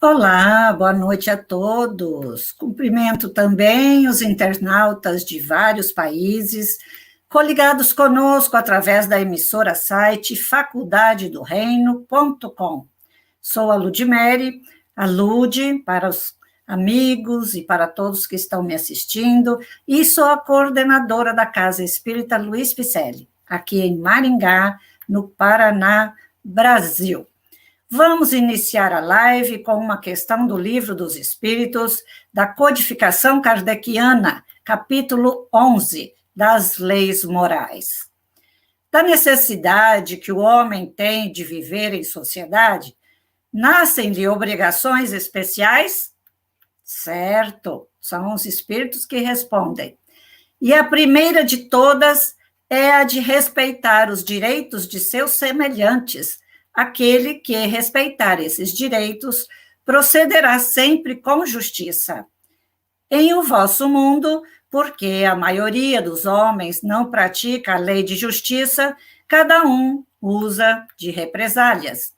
Olá, boa noite a todos. Cumprimento também os internautas de vários países, coligados conosco através da emissora site faculdadedoreino.com. Sou a Ludmere, a Lude, para os amigos e para todos que estão me assistindo, e sou a coordenadora da Casa Espírita Luiz Picelli, aqui em Maringá, no Paraná, Brasil. Vamos iniciar a live com uma questão do Livro dos Espíritos, da Codificação Kardeciana, capítulo 11, das Leis Morais. Da necessidade que o homem tem de viver em sociedade, nascem-lhe obrigações especiais? Certo, são os espíritos que respondem. E a primeira de todas é a de respeitar os direitos de seus semelhantes. Aquele que respeitar esses direitos procederá sempre com justiça. Em o vosso mundo, porque a maioria dos homens não pratica a lei de justiça, cada um usa de represálias.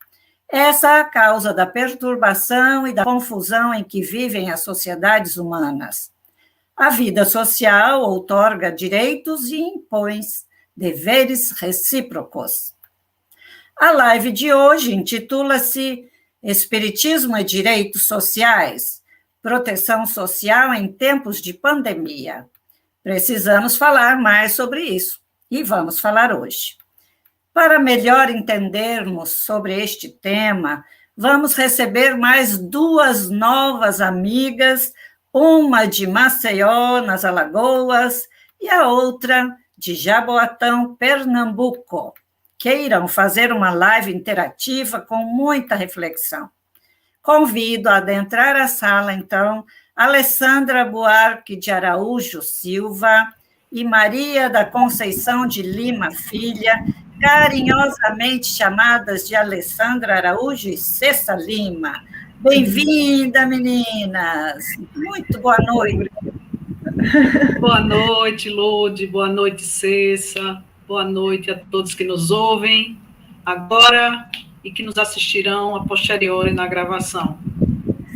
Essa é a causa da perturbação e da confusão em que vivem as sociedades humanas. A vida social outorga direitos e impõe deveres recíprocos. A live de hoje intitula-se Espiritismo e Direitos Sociais, Proteção Social em Tempos de Pandemia. Precisamos falar mais sobre isso, e vamos falar hoje. Para melhor entendermos sobre este tema, vamos receber mais duas novas amigas, uma de Maceió, nas Alagoas, e a outra de Jaboatão, Pernambuco, que irão fazer uma live interativa com muita reflexão. Convido a adentrar a sala, então, Alessandra Buarque de Araújo Silva e Maria da Conceição de Lima Filha, carinhosamente chamadas de Alessandra Araújo e Cessa Lima. Bem-vinda, meninas! Muito boa noite. Boa noite, Lude, boa noite, Cessa. Boa noite a todos que nos ouvem agora e que nos assistirão a posteriori na gravação.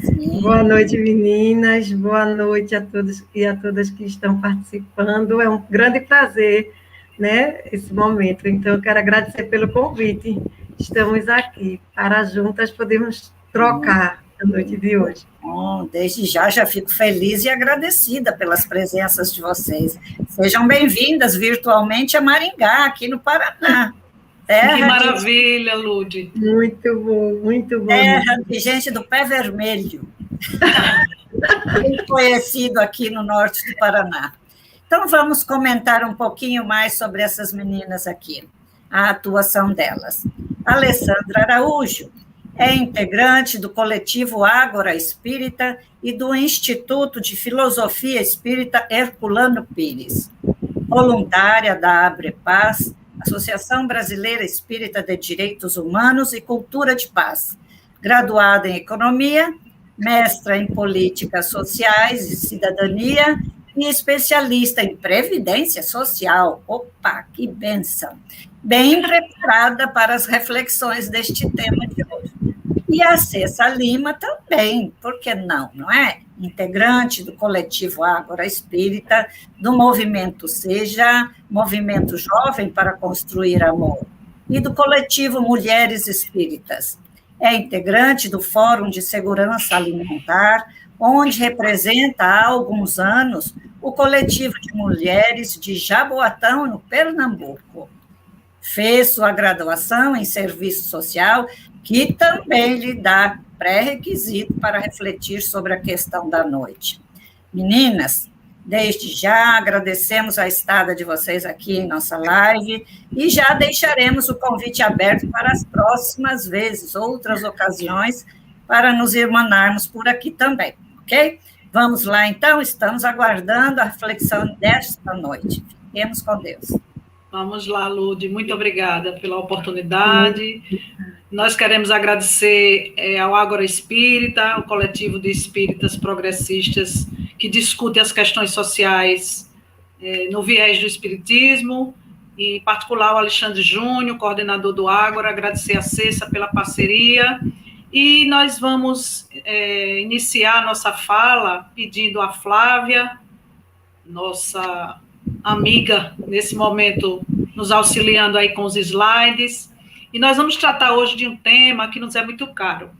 Sim. Boa noite, meninas. Boa noite a todos e a todas que estão participando. É um grande prazer, né, esse momento. Então, eu quero agradecer pelo convite. Estamos aqui para juntas podermos trocar a noite de hoje. Bom, desde já fico feliz e agradecida pelas presenças de vocês. Sejam bem-vindas virtualmente a Maringá, aqui no Paraná. Que maravilha, Lude. Muito bom, muito bom. Terra de gente do pé vermelho. Muito conhecido aqui no norte do Paraná. Então, vamos comentar um pouquinho mais sobre essas meninas aqui, a atuação delas. Alessandra Araújo é integrante do coletivo Ágora Espírita e do Instituto de Filosofia Espírita Herculano Pires. Voluntária da Abre Paz, Associação Brasileira Espírita de Direitos Humanos e Cultura de Paz. Graduada em Economia, mestra em Políticas Sociais e Cidadania e especialista em Previdência Social. Opa, que bênção! Bem preparada para as reflexões deste tema de hoje. E a Cessa Lima também, por que não, não é? Integrante do coletivo Ágora Espírita, do movimento Seja, Movimento Jovem para Construir Amor, e do coletivo Mulheres Espíritas. É integrante do Fórum de Segurança Alimentar, onde representa há alguns anos o coletivo de mulheres de Jaboatão, no Pernambuco. Fez sua graduação em Serviço Social, que também lhe dá pré-requisito para refletir sobre a questão da noite. Meninas, desde já agradecemos a estada de vocês aqui em nossa live e já deixaremos o convite aberto para as próximas vezes, outras ocasiões, para nos irmanarmos por aqui também, ok? Vamos lá, então, estamos aguardando a reflexão desta noite. Fiquemos com Deus. Vamos lá, Lude, muito obrigada pela oportunidade. Nós queremos agradecer ao Ágora Espírita, ao coletivo de espíritas progressistas que discute as questões sociais no viés do espiritismo, e em particular o Alexandre Júnior, coordenador do Ágora, agradecer a Cessa pela parceria E nós vamos iniciar a nossa fala pedindo a Flávia, nossa amiga, nesse momento, nos auxiliando aí com os slides. E nós vamos tratar hoje de um tema que nos é muito caro: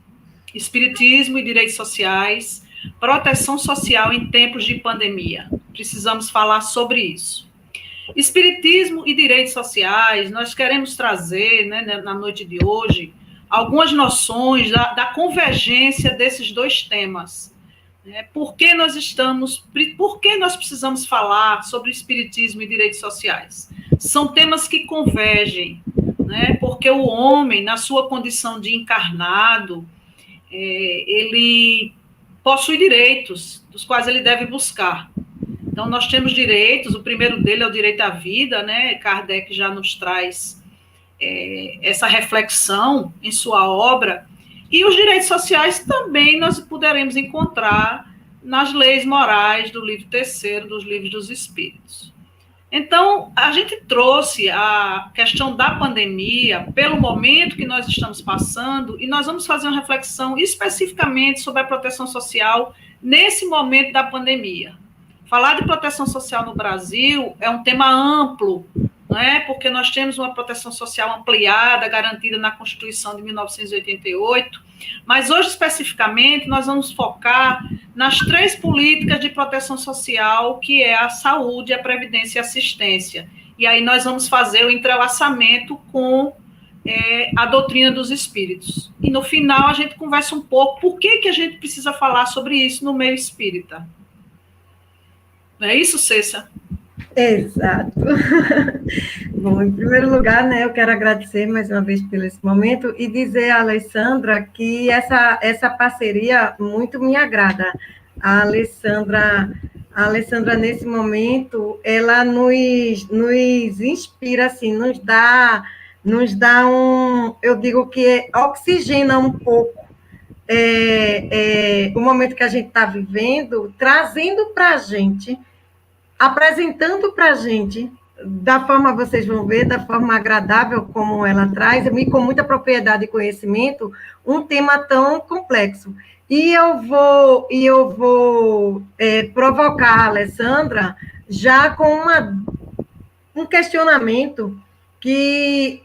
Espiritismo e direitos sociais, proteção social em tempos de pandemia. Precisamos falar sobre isso. Espiritismo e direitos sociais, nós queremos trazer, né, na noite de hoje, algumas noções da convergência desses dois temas. Por que nós precisamos falar sobre espiritismo e direitos sociais? São temas que convergem, né, porque o homem, na sua condição de encarnado, ele possui direitos, dos quais ele deve buscar. Então, nós temos direitos, o primeiro dele é o direito à vida, né? Kardec já nos traz essa reflexão em sua obra, e os direitos sociais também nós poderemos encontrar nas leis morais do livro terceiro dos livros dos Espíritos. Então, a gente trouxe a questão da pandemia pelo momento que nós estamos passando, e nós vamos fazer uma reflexão especificamente sobre a proteção social nesse momento da pandemia. Falar de proteção social no Brasil é um tema amplo, não é? Porque nós temos uma proteção social ampliada, garantida na Constituição de 1988, mas hoje, especificamente, nós vamos focar nas 3 políticas de proteção social, que é a saúde, a previdência e a assistência. E aí nós vamos fazer o entrelaçamento com a doutrina dos espíritos. E no final a gente conversa um pouco por que a gente precisa falar sobre isso no meio espírita. Não é isso, Cécia? Exato. Bom, em primeiro lugar, né, eu quero agradecer mais uma vez por esse momento e dizer à Alessandra que essa parceria muito me agrada. A Alessandra, nesse momento, ela nos inspira, assim, nos dá eu digo que oxigena um pouco o momento que a gente está vivendo, trazendo para a gente, apresentando para a gente, da forma, vocês vão ver, da forma agradável como ela traz, e com muita propriedade e conhecimento, um tema tão complexo. E eu vou provocar a Alessandra já com um questionamento que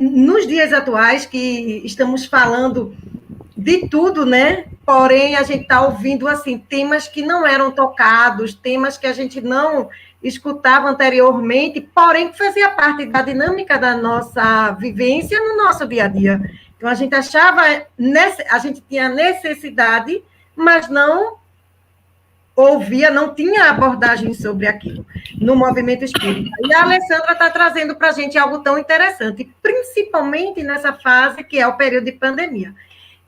nos dias atuais, que estamos falando de tudo, né? Porém, a gente está ouvindo, assim, temas que não eram tocados, temas que a gente não escutava anteriormente, porém que fazia parte da dinâmica da nossa vivência no nosso dia a dia. Então, a gente achava, a gente tinha necessidade, mas não ouvia, não tinha abordagem sobre aquilo no movimento espírita. E a Alessandra está trazendo para a gente algo tão interessante, principalmente nessa fase que é o período de pandemia.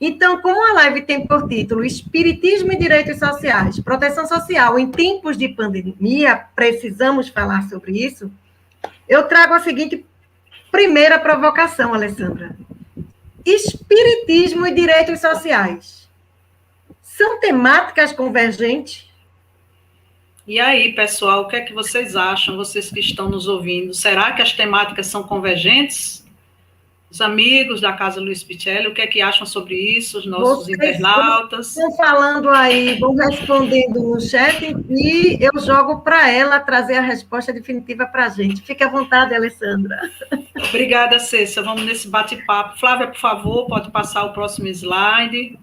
Então, como a live tem por título Espiritismo e Direitos Sociais, Proteção Social em Tempos de Pandemia, precisamos falar sobre isso, eu trago a seguinte primeira provocação, Alessandra. Espiritismo e direitos sociais são temáticas convergentes? E aí, pessoal, o que é que vocês acham, vocês que estão nos ouvindo? Será que as temáticas são convergentes? Os amigos da Casa Luiz Picelli, o que é que acham sobre isso, os nossos internautas? Estão falando aí, vão respondendo no chat, e eu jogo para ela trazer a resposta definitiva para a gente. Fique à vontade, Alessandra. Obrigada, Cécia. Vamos nesse bate-papo. Flávia, por favor, pode passar o próximo slide.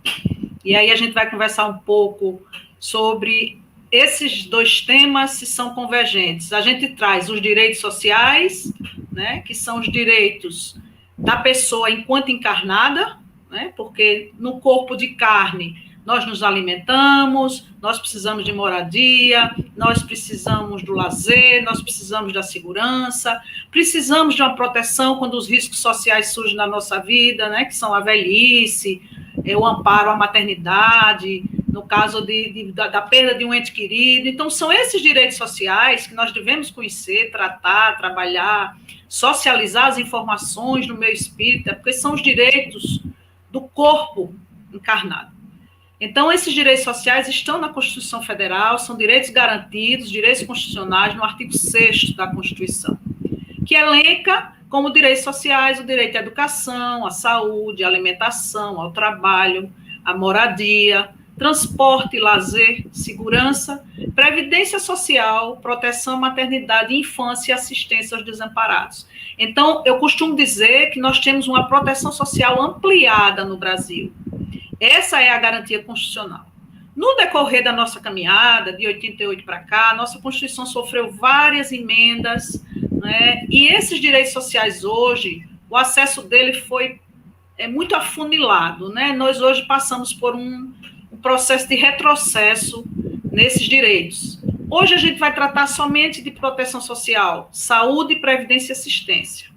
E aí a gente vai conversar um pouco sobre esses dois temas, se são convergentes. A gente traz os direitos sociais, né, que são os direitos da pessoa enquanto encarnada, né, porque no corpo de carne nós nos alimentamos, nós precisamos de moradia, nós precisamos do lazer, nós precisamos da segurança, precisamos de uma proteção quando os riscos sociais surgem na nossa vida, né, que são a velhice, o amparo à maternidade, no caso da perda de um ente querido. Então, são esses direitos sociais que nós devemos conhecer, tratar, trabalhar, socializar as informações no meio espírita, porque são os direitos do corpo encarnado. Então, esses direitos sociais estão na Constituição Federal, são direitos garantidos, direitos constitucionais, no artigo 6º da Constituição, que elenca como direitos sociais, o direito à educação, à saúde, à alimentação, ao trabalho, à moradia, transporte, lazer, segurança, previdência social, proteção, maternidade, infância e assistência aos desamparados. Então, eu costumo dizer que nós temos uma proteção social ampliada no Brasil. Essa é a garantia constitucional. No decorrer da nossa caminhada, de 88 para cá, a nossa Constituição sofreu várias emendas, né? E esses direitos sociais hoje, o acesso dele foi muito afunilado, né? Nós hoje passamos por um processo de retrocesso nesses direitos. Hoje a gente vai tratar somente de proteção social, saúde, previdência e assistência.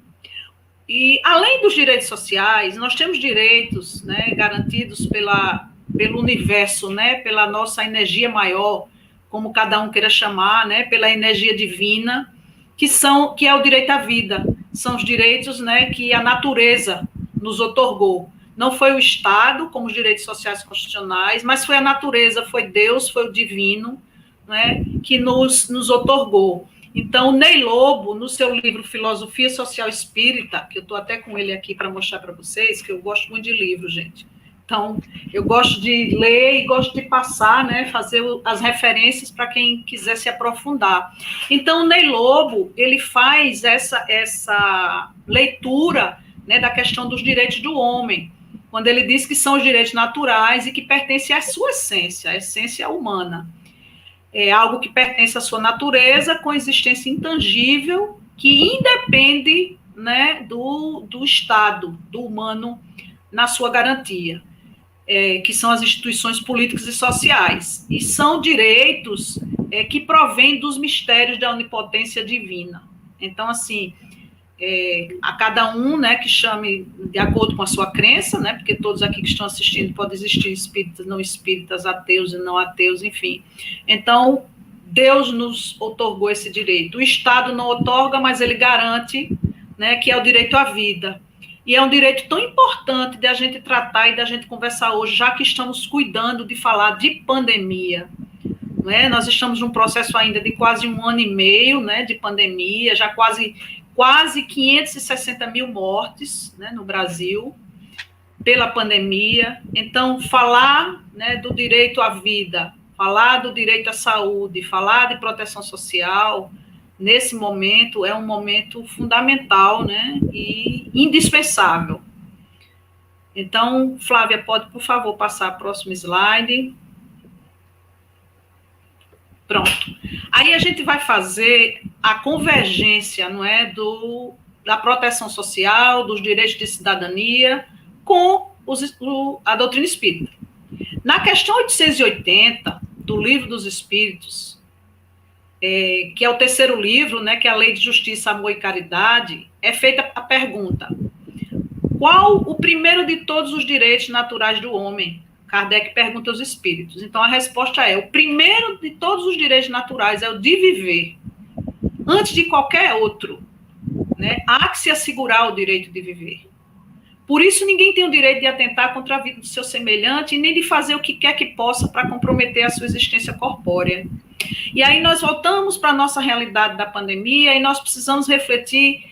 E, além dos direitos sociais, nós temos direitos, né, garantidos pelo universo, né, pela nossa energia maior, como cada um queira chamar, né, pela energia divina, que é o direito à vida. São os direitos, né, que a natureza nos otorgou. Não foi o Estado, como os direitos sociais constitucionais, mas foi a natureza, foi Deus, foi o divino, né, que nos otorgou. Então, Ney Lobo, no seu livro Filosofia Social Espírita, que eu estou até com ele aqui para mostrar para vocês, que eu gosto muito de livro, gente. Então, eu gosto de ler e gosto de passar, né, fazer as referências para quem quiser se aprofundar. Então, Ney Lobo, ele faz essa leitura, né, da questão dos direitos do homem, quando ele diz que são os direitos naturais e que pertencem à sua essência, a essência humana. É algo que pertence à sua natureza, com existência intangível, que independe, né, do Estado, do humano, na sua garantia, que são as instituições políticas e sociais. E são direitos que provêm dos mistérios da onipotência divina. Então, assim, a cada um, né, que chame de acordo com a sua crença, né, porque todos aqui que estão assistindo podem existir espíritas, não espíritas, ateus e não ateus, enfim. Então, Deus nos otorgou esse direito. O Estado não otorga, mas ele garante, né, que é o direito à vida. E é um direito tão importante de a gente tratar e da gente conversar hoje, já que estamos cuidando de falar de pandemia. Né? Nós estamos num processo ainda de quase 1 ano e meio, né, de pandemia, já quase 560 mil mortes, né, no Brasil, pela pandemia. Então, falar, né, do direito à vida, falar do direito à saúde, falar de proteção social, nesse momento, é um momento fundamental, né, e indispensável. Então, Flávia, pode, por favor, passar o próximo slide. Pronto. Aí a gente vai fazer a convergência, não é, da proteção social, dos direitos de cidadania, com a doutrina espírita. Na questão 880 do Livro dos Espíritos, que é o terceiro livro, né, que é a Lei de Justiça, Amor e Caridade, é feita a pergunta: qual o primeiro de todos os direitos naturais do homem? Kardec pergunta aos espíritos. Então, a resposta é: o primeiro de todos os direitos naturais é o de viver, antes de qualquer outro. Né? Há que se assegurar o direito de viver. Por isso, ninguém tem o direito de atentar contra a vida do seu semelhante e nem de fazer o que quer que possa para comprometer a sua existência corpórea. E aí nós voltamos para a nossa realidade da pandemia e nós precisamos refletir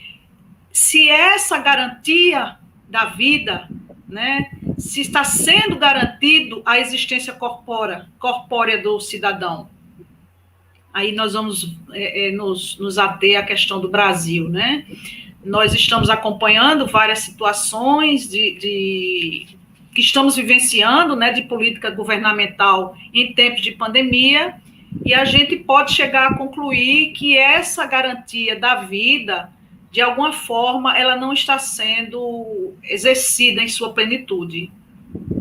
se essa garantia da vida, né, se está sendo garantido a existência corpórea do cidadão. Aí nós vamos nos ater à questão do Brasil, né? Nós estamos acompanhando várias situações que estamos vivenciando, né, de política governamental em tempos de pandemia, e a gente pode chegar a concluir que essa garantia da vida, de alguma forma, ela não está sendo exercida em sua plenitude,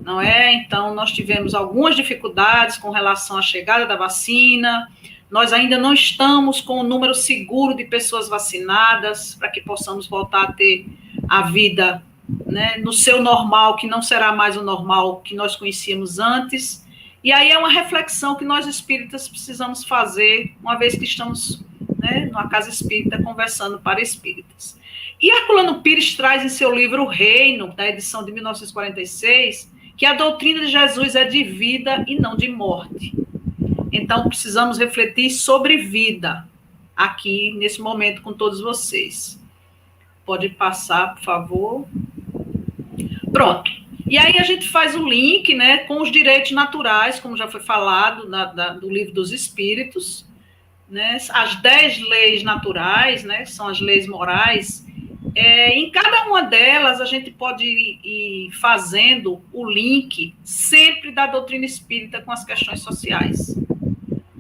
não é? Então, nós tivemos algumas dificuldades com relação à chegada da vacina, nós ainda não estamos com o número seguro de pessoas vacinadas para que possamos voltar a ter a vida, né, no seu normal, que não será mais o normal que nós conhecíamos antes. E aí é uma reflexão que nós espíritas precisamos fazer, uma vez que estamos, né, numa casa espírita conversando para espíritas. E Herculano Pires traz em seu livro O Reino, da edição de 1946, que a doutrina de Jesus é de vida e não de morte. Então, precisamos refletir sobre vida aqui, nesse momento, com todos vocês. Pode passar, por favor. Pronto. E aí a gente faz o link, né, com os direitos naturais, como já foi falado do Livro dos Espíritos, né, as 10 leis naturais, né, são as leis morais. Em cada uma delas, a gente pode ir fazendo o link sempre da doutrina espírita com as questões sociais.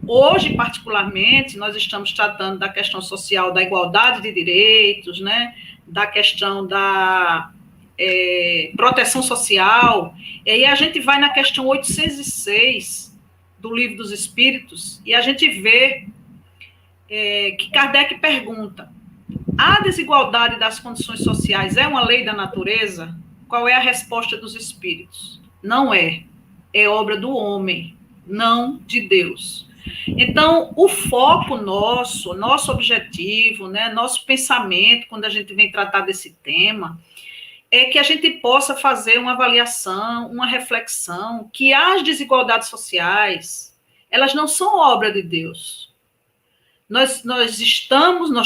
Hoje, particularmente, nós estamos tratando da questão social da igualdade de direitos, né, da questão da proteção social, e aí a gente vai na questão 806 do Livro dos Espíritos, e a gente vê que Kardec pergunta: a desigualdade das condições sociais é uma lei da natureza? Qual é a resposta dos espíritos? Não é. É obra do homem, não de Deus. Então, o foco nosso objetivo, né, nosso pensamento, quando a gente vem tratar desse tema, é que a gente possa fazer uma avaliação, uma reflexão, que as desigualdades sociais, elas não são obra de Deus. Nós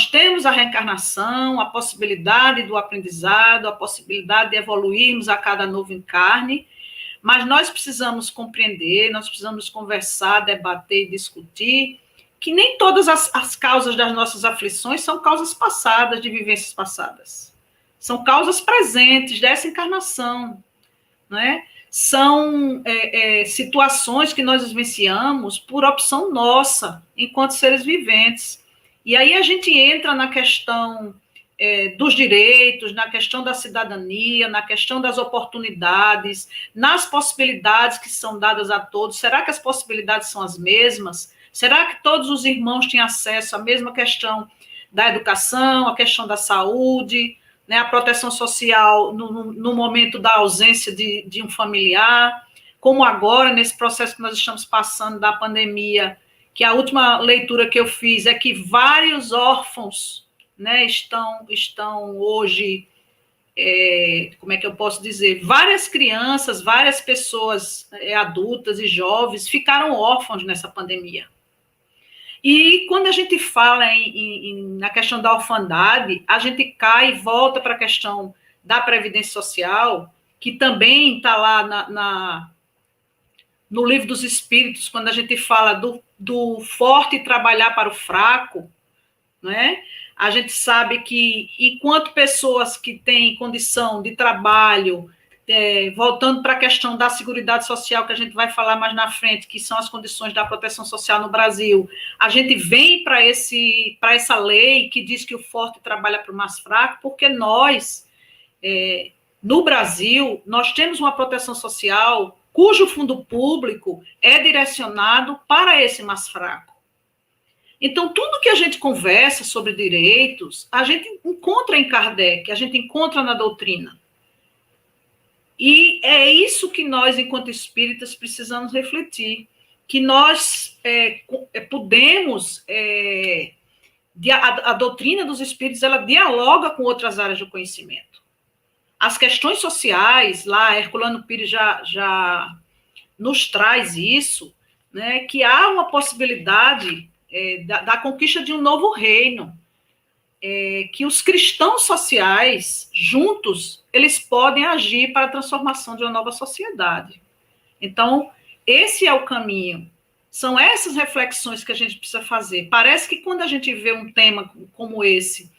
temos a reencarnação, a possibilidade do aprendizado, a possibilidade de evoluirmos a cada novo encarne, mas nós precisamos compreender, nós precisamos conversar, debater e discutir que nem todas as causas das nossas aflições são causas passadas, de vivências passadas. São causas presentes dessa encarnação, né? São situações que nós vivenciamos por opção nossa, enquanto seres viventes. E aí a gente entra na questão dos direitos, na questão da cidadania, na questão das oportunidades, nas possibilidades que são dadas a todos. Será que as possibilidades são as mesmas? Será que todos os irmãos têm acesso à mesma questão da educação, à questão da saúde, né, a proteção social no momento da ausência de um familiar, como agora, nesse processo que nós estamos passando da pandemia, que a última leitura que eu fiz é que vários órfãos, né, estão hoje, como é que eu posso dizer, várias crianças, várias pessoas adultas e jovens ficaram órfãos nessa pandemia. E quando a gente fala na questão da orfandade, a gente cai e volta para a questão da Previdência Social, que também está lá no Livro dos Espíritos, quando a gente fala do forte trabalhar para o fraco, né? A gente sabe que, enquanto pessoas que têm condição de trabalho, voltando para a questão da Seguridade Social, que a gente vai falar mais na frente, que são as condições da proteção social no Brasil, a gente vem para essa lei que diz que o forte trabalha para o mais fraco, porque nós, no Brasil, nós temos uma proteção social cujo fundo público é direcionado para esse mais fraco. Então, tudo que a gente conversa sobre direitos, a gente encontra em Kardec, a gente encontra na doutrina. E é isso que nós, enquanto espíritas, precisamos refletir, que nós podemos... a doutrina dos espíritos, ela dialoga com outras áreas do conhecimento. As questões sociais, lá, Herculano Pires já nos traz isso, né, que há uma possibilidade da conquista de um novo reino, que os cristãos sociais, juntos, eles podem agir para a transformação de uma nova sociedade. Então, esse é o caminho. São essas reflexões que a gente precisa fazer. Parece que quando a gente vê um tema como esse,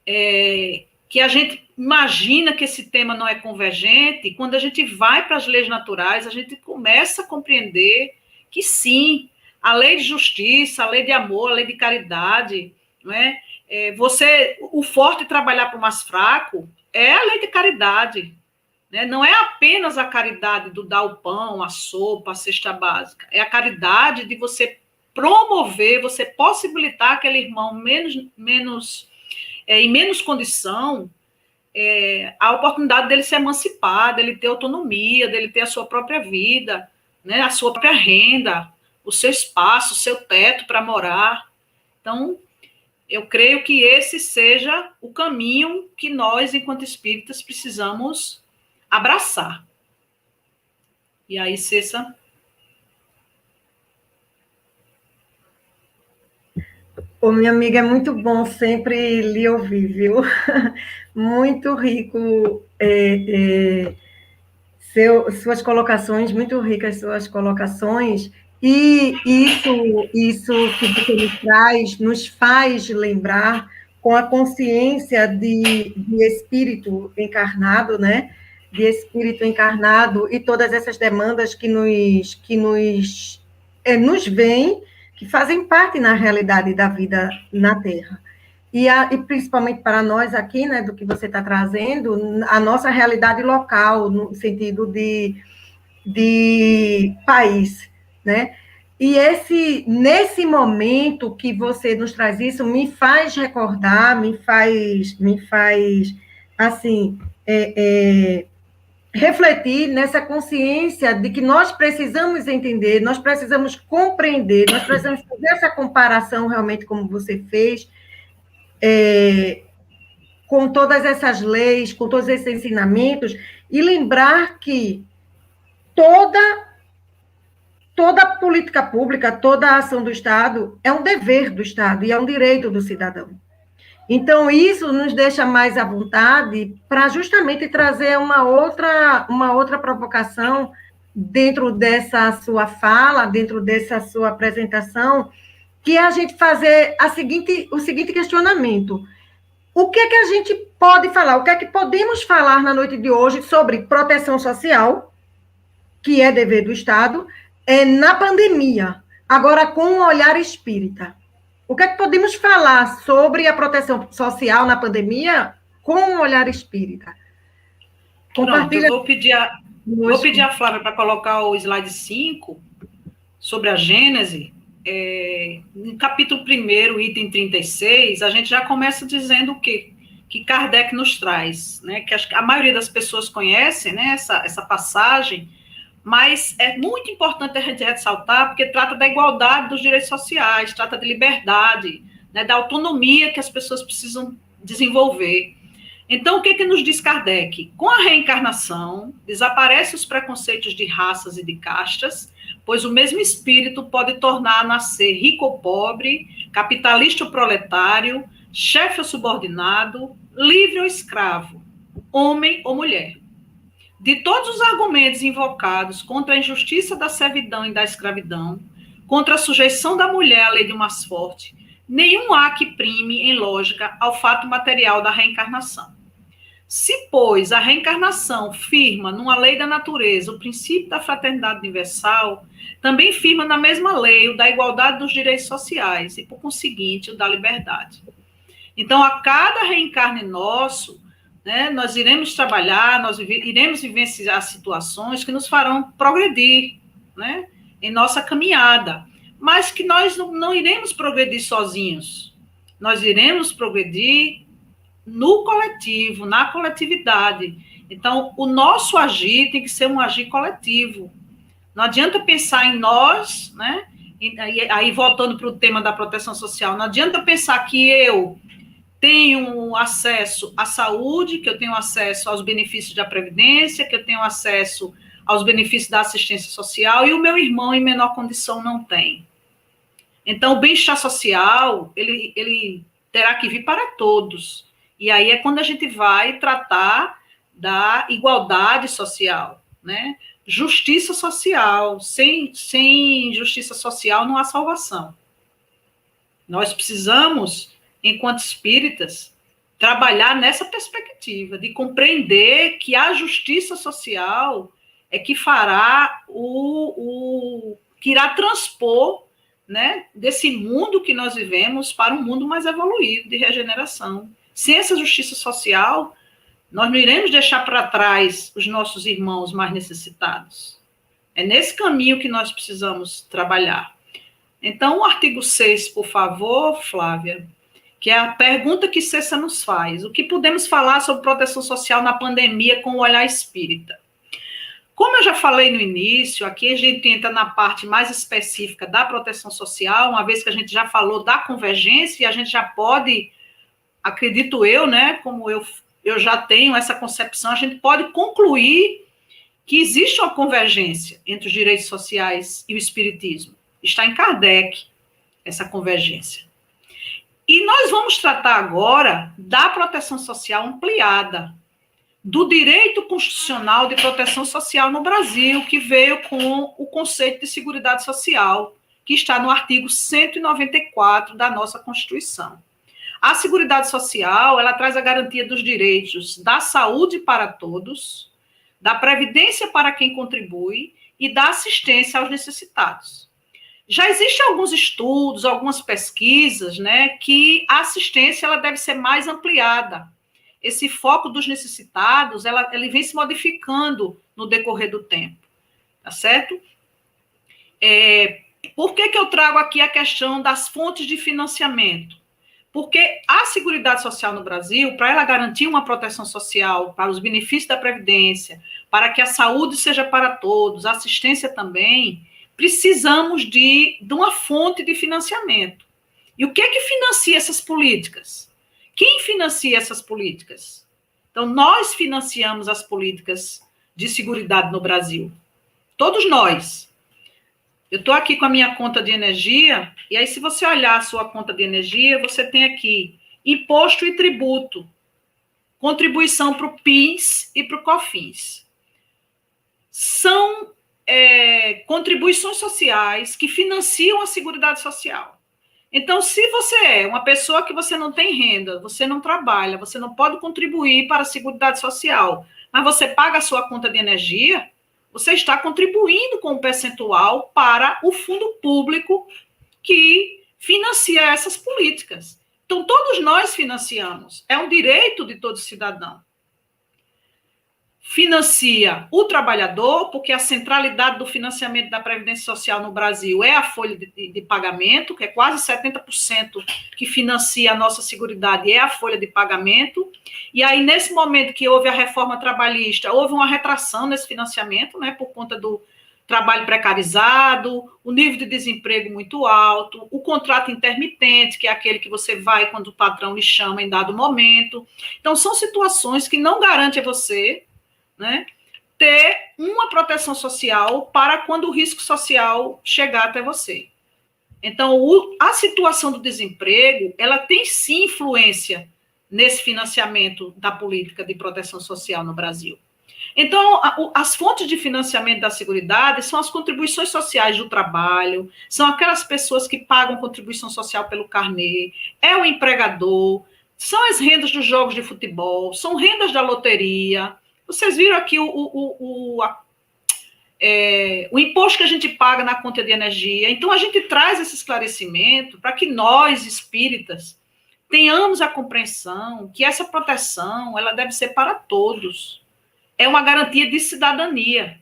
que a gente imagina que esse tema não é convergente, quando a gente vai para as leis naturais, a gente começa a compreender que sim, a lei de justiça, a lei de amor, a lei de caridade, não é? O forte trabalhar para o mais fraco é a lei de caridade, né? Não é apenas a caridade do dar o pão, a sopa, a cesta básica, é a caridade de você promover, você possibilitar aquele irmão em menos condição, a oportunidade dele se emancipar, dele ter autonomia, dele ter a sua própria vida, né? A sua própria renda, o seu espaço, o seu teto para morar. Então, eu creio que esse seja o caminho que nós, enquanto espíritas, precisamos abraçar. E aí, Cessa? Ô, minha amiga, é muito bom sempre lhe ouvir, viu? Muito rico, suas colocações, muito ricas suas colocações, e isso que você nos faz lembrar com a consciência de espírito encarnado, né? De espírito encarnado e todas essas demandas nos vêm, que fazem parte na realidade da vida na Terra. E principalmente para nós aqui, né, do que você está trazendo, a nossa realidade local, no sentido de país, né? E nesse momento que você nos traz isso, me faz recordar, me faz assim, refletir nessa consciência de que nós precisamos entender, nós precisamos compreender, nós precisamos fazer essa comparação realmente como você fez, com todas essas leis, com todos esses ensinamentos, e lembrar que toda política pública, toda ação do Estado é um dever do Estado e é um direito do cidadão. Então, isso nos deixa mais à vontade para justamente trazer uma outra provocação dentro dessa sua fala, dentro dessa sua apresentação, que é a gente fazer o seguinte questionamento. O que é que a gente pode falar? O que é que podemos falar na noite de hoje sobre proteção social, que é dever do Estado, na pandemia, agora com um olhar espírita? O que é que podemos falar sobre a proteção social na pandemia com um olhar espírita? Compartilha. Pronto, vou pedir a Flávia para colocar o slide 5 sobre a Gênese. No capítulo 1, item 36, a gente já começa dizendo o quê? Que Kardec nos traz, né? Que a maioria das pessoas conhece, né, essa passagem, mas é muito importante a gente ressaltar, porque trata da igualdade dos direitos sociais, trata de liberdade, né, da autonomia que as pessoas precisam desenvolver. Então, o que nos diz Kardec? Com a reencarnação, desaparecem os preconceitos de raças e de castas, pois o mesmo espírito pode tornar a nascer rico ou pobre, capitalista ou proletário, chefe ou subordinado, livre ou escravo, homem ou mulher. De todos os argumentos invocados contra a injustiça da servidão e da escravidão, contra a sujeição da mulher à lei do mais forte, nenhum há que prime em lógica ao fato material da reencarnação. Se, pois, a reencarnação firma numa lei da natureza o princípio da fraternidade universal, também firma na mesma lei o da igualdade dos direitos sociais e, por conseguinte, o da liberdade. Então, a cada reencarne nosso, né, nós iremos trabalhar, nós iremos vivenciar situações que nos farão progredir, né, em nossa caminhada, mas que nós não iremos progredir sozinhos, nós iremos progredir no coletivo, na coletividade. Então, o nosso agir tem que ser um agir coletivo. Não adianta pensar em nós, né? Aí voltando para o tema da proteção social, não adianta pensar que eu tenho acesso à saúde, que eu tenho acesso aos benefícios da Previdência, que eu tenho acesso aos benefícios da assistência social, e o meu irmão, em menor condição, não tem. Então, o bem-estar social, ele terá que vir para todos. E aí é quando a gente vai tratar da igualdade social, né? Justiça social. Sem justiça social não há salvação. Nós precisamos, enquanto espíritas, trabalhar nessa perspectiva de compreender que a justiça social é que fará que irá transpor, né, desse mundo que nós vivemos para um mundo mais evoluído, de regeneração. Sem essa justiça social, nós não iremos deixar para trás os nossos irmãos mais necessitados. É nesse caminho que nós precisamos trabalhar. Então, o artigo 6, por favor, Flávia, que é a pergunta que Cessa nos faz. O que podemos falar sobre proteção social na pandemia com o olhar espírita? Como eu já falei no início, aqui a gente entra na parte mais específica da proteção social, uma vez que a gente já falou da convergência, e a gente já pode, acredito eu, né, como eu já tenho essa concepção, a gente pode concluir que existe uma convergência entre os direitos sociais e o espiritismo. Está em Kardec essa convergência. E nós vamos tratar agora da proteção social ampliada, do direito constitucional de proteção social no Brasil, que veio com o conceito de seguridade social, que está no artigo 194 da nossa Constituição. A seguridade social, ela traz a garantia dos direitos da saúde para todos, da previdência para quem contribui e da assistência aos necessitados. Já existem alguns estudos, algumas pesquisas, né, que a assistência ela deve ser mais ampliada. Esse foco dos necessitados, ele vem se modificando no decorrer do tempo, tá certo? Por que eu trago aqui a questão das fontes de financiamento? Porque a Seguridade Social no Brasil, para ela garantir uma proteção social para os benefícios da Previdência, para que a saúde seja para todos, a assistência também, precisamos de uma fonte de financiamento. E o que é que financia essas políticas? Quem financia essas políticas? Então, nós financiamos as políticas de seguridade no Brasil. Todos nós. Eu estou aqui com a minha conta de energia, e aí, se você olhar a sua conta de energia, você tem aqui imposto e tributo, contribuição para o PIS e para o COFINS. São contribuições sociais que financiam a Seguridade Social. Então, se você é uma pessoa que você não tem renda, você não trabalha, você não pode contribuir para a Seguridade Social, mas você paga a sua conta de energia, você está contribuindo com um percentual para o fundo público que financia essas políticas. Então, todos nós financiamos. É um direito de todo cidadão. Financia o trabalhador, porque a centralidade do financiamento da Previdência Social no Brasil é a folha de pagamento, que é quase 70% que financia a nossa Seguridade, é a folha de pagamento. E aí, nesse momento que houve a reforma trabalhista, houve uma retração nesse financiamento, né, por conta do trabalho precarizado, o nível de desemprego muito alto, o contrato intermitente, que é aquele que você vai quando o patrão lhe chama em dado momento. Então, são situações que não garantem a você, né, ter uma proteção social para quando o risco social chegar até você. Então, a situação do desemprego, ela tem sim influência nesse financiamento da política de proteção social no Brasil. Então, as fontes de financiamento da Seguridade são as contribuições sociais do trabalho, são aquelas pessoas que pagam contribuição social pelo carnê, é o empregador, são as rendas dos jogos de futebol, são rendas da loteria. Vocês viram aqui o imposto que a gente paga na conta de energia. Então, a gente traz esse esclarecimento para que nós, espíritas, tenhamos a compreensão que essa proteção ela deve ser para todos. É uma garantia de cidadania.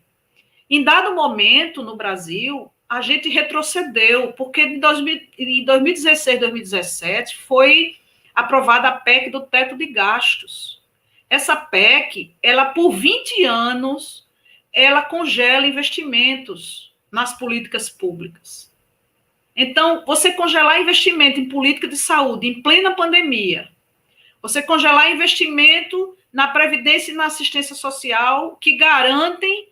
Em dado momento, no Brasil, a gente retrocedeu, porque em 2016, 2017, foi aprovada a PEC do teto de gastos. Essa PEC, ela por 20 anos, ela congela investimentos nas políticas públicas. Então, você congelar investimento em política de saúde em plena pandemia, você congelar investimento na previdência e na assistência social que garantem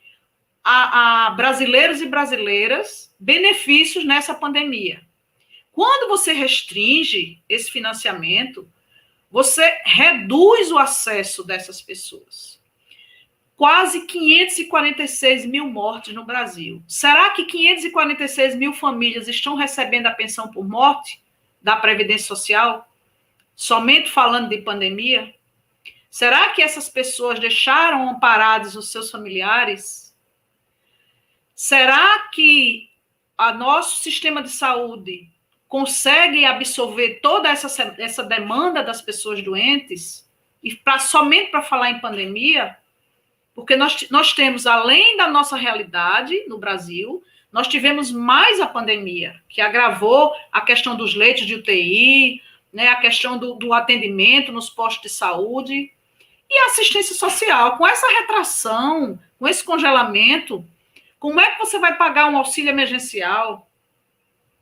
a brasileiros e brasileiras benefícios nessa pandemia. Quando você restringe esse financiamento, você reduz o acesso dessas pessoas. Quase 546 mil mortes no Brasil. Será que 546 mil famílias estão recebendo a pensão por morte da Previdência Social? Somente falando de pandemia? Será que essas pessoas deixaram amparados os seus familiares? Será que o nosso sistema de saúde consegue absorver toda essa demanda das pessoas doentes, e somente para falar em pandemia, porque nós temos, além da nossa realidade no Brasil, nós tivemos mais a pandemia, que agravou a questão dos leitos de UTI, né, a questão do atendimento nos postos de saúde, e a assistência social. Com essa retração, com esse congelamento, como é que você vai pagar um auxílio emergencial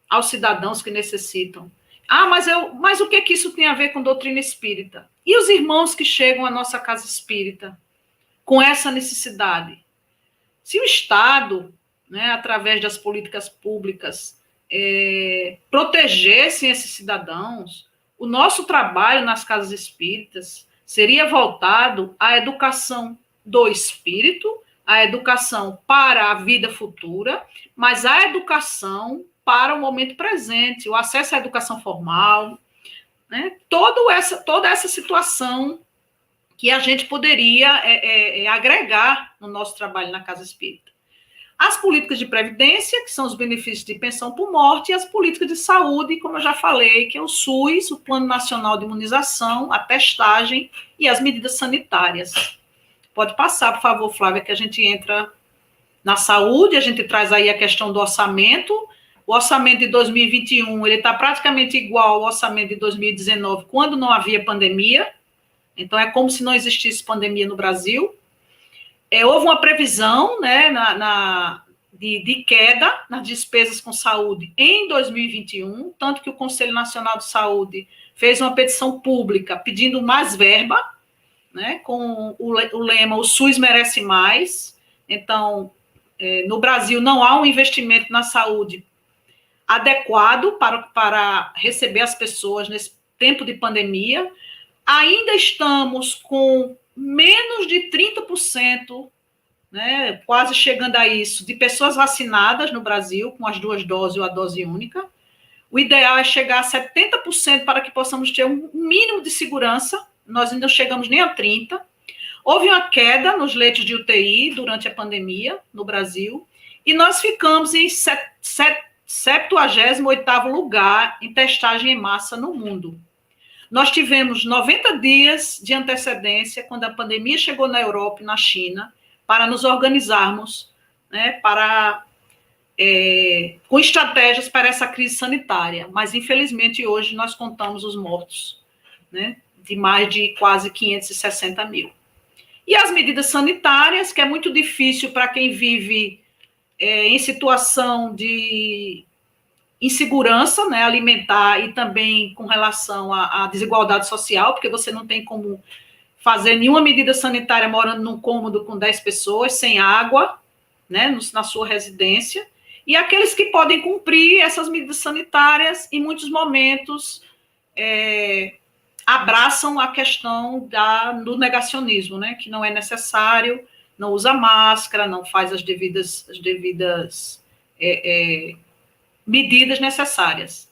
aos cidadãos que necessitam? Mas o que isso tem a ver com doutrina espírita? E os irmãos que chegam à nossa casa espírita com essa necessidade? Se o Estado, né, através das políticas públicas, protegessem esses cidadãos, o nosso trabalho nas casas espíritas seria voltado à educação do espírito, à educação para a vida futura, mas à educação para o momento presente, o acesso à educação formal, né? Toda essa situação que a gente poderia agregar no nosso trabalho na casa espírita. As políticas de previdência, que são os benefícios de pensão por morte, e as políticas de saúde, como eu já falei, que é o SUS, o Plano Nacional de Imunização, a testagem e as medidas sanitárias. Pode passar, por favor, Flávia, que a gente entra na saúde, a gente traz aí a questão do orçamento. O orçamento de 2021, ele está praticamente igual ao orçamento de 2019, quando não havia pandemia. Então, é como se não existisse pandemia no Brasil. Houve uma previsão, né, de queda nas despesas com saúde em 2021, tanto que o Conselho Nacional de Saúde fez uma petição pública pedindo mais verba, né, com o lema "O SUS merece mais". Então, no Brasil não há um investimento na saúde adequado para receber as pessoas nesse tempo de pandemia. Ainda estamos com menos de 30%, né, quase chegando a isso, de pessoas vacinadas no Brasil, com as 2 doses ou a dose única. O ideal é chegar a 70% para que possamos ter um mínimo de segurança. Nós ainda não chegamos nem a 30%. Houve uma queda nos leitos de UTI durante a pandemia no Brasil, e nós ficamos em 78º lugar em testagem em massa no mundo. Nós tivemos 90 dias de antecedência, quando a pandemia chegou na Europa e na China, para nos organizarmos, né, com estratégias para essa crise sanitária. Mas, infelizmente, hoje nós contamos os mortos, né, de mais de quase 560 mil. E as medidas sanitárias, que é muito difícil para quem vive em situação de insegurança, né, alimentar, e também com relação à desigualdade social, porque você não tem como fazer nenhuma medida sanitária morando num cômodo com 10 pessoas, sem água, né, na sua residência. E aqueles que podem cumprir essas medidas sanitárias, em muitos momentos, abraçam a questão do negacionismo, né, que não é necessário, não usa máscara, não faz as devidas medidas necessárias.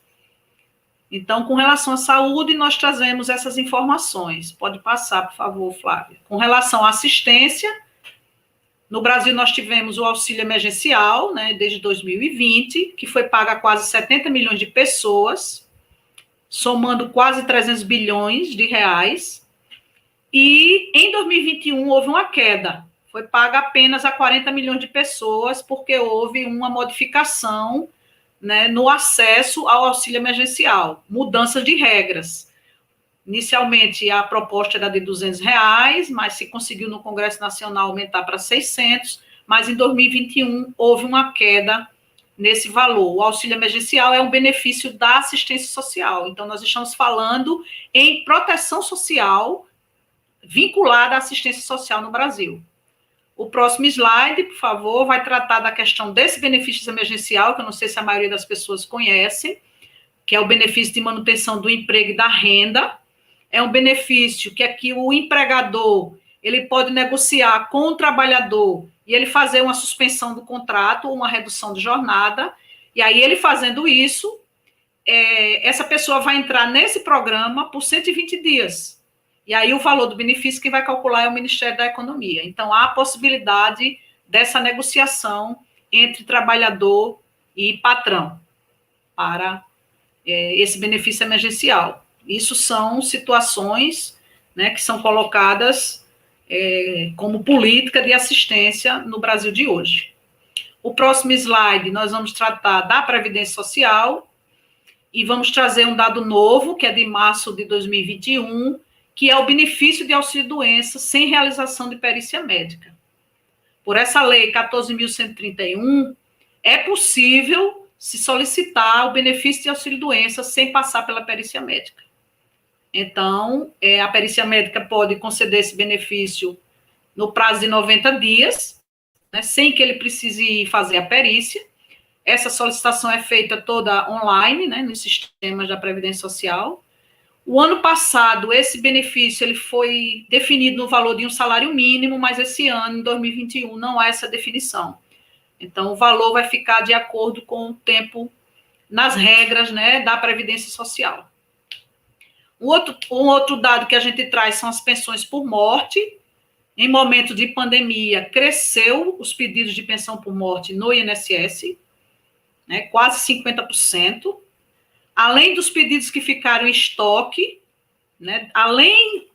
Então, com relação à saúde, nós trazemos essas informações. Pode passar, por favor, Flávia. Com relação à assistência, no Brasil nós tivemos o auxílio emergencial, né, desde 2020, que foi pago a quase 70 milhões de pessoas, somando quase 300 bilhões de reais. E em 2021 houve uma queda, foi paga apenas a 40 milhões de pessoas, porque houve uma modificação, né, no acesso ao auxílio emergencial, mudanças de regras. Inicialmente, a proposta era de R$200, mas se conseguiu no Congresso Nacional aumentar para 600, mas em 2021 houve uma queda nesse valor. O auxílio emergencial é um benefício da assistência social, então nós estamos falando em proteção social vinculada à assistência social no Brasil. O próximo slide, por favor, vai tratar da questão desse benefício emergencial, que eu não sei se a maioria das pessoas conhece, que é o benefício de manutenção do emprego e da renda. É um benefício que aqui o empregador, ele pode negociar com o trabalhador e ele fazer uma suspensão do contrato ou uma redução de jornada, e aí ele fazendo isso, essa pessoa vai entrar nesse programa por 120 dias. E aí o valor do benefício que vai calcular é o Ministério da Economia. Então, há a possibilidade dessa negociação entre trabalhador e patrão para esse benefício emergencial. Isso são situações, né, que são colocadas como política de assistência no Brasil de hoje. O próximo slide, nós vamos tratar da Previdência Social e vamos trazer um dado novo, que é de março de 2021, que é o benefício de auxílio-doença sem realização de perícia médica. Por essa lei 14.131, é possível se solicitar o benefício de auxílio-doença sem passar pela perícia médica. Então, a perícia médica pode conceder esse benefício no prazo de 90 dias, né, sem que ele precise fazer a perícia. Essa solicitação é feita toda online, né, nos sistemas da Previdência Social. O ano passado, esse benefício ele foi definido no valor de um salário mínimo, mas esse ano, em 2021, não há essa definição. Então, o valor vai ficar de acordo com o tempo nas regras, né, da Previdência Social. Um outro dado que a gente traz são as pensões por morte. Em momento de pandemia, cresceu os pedidos de pensão por morte no INSS, né, quase 50%. Além dos pedidos que ficaram em estoque, né, além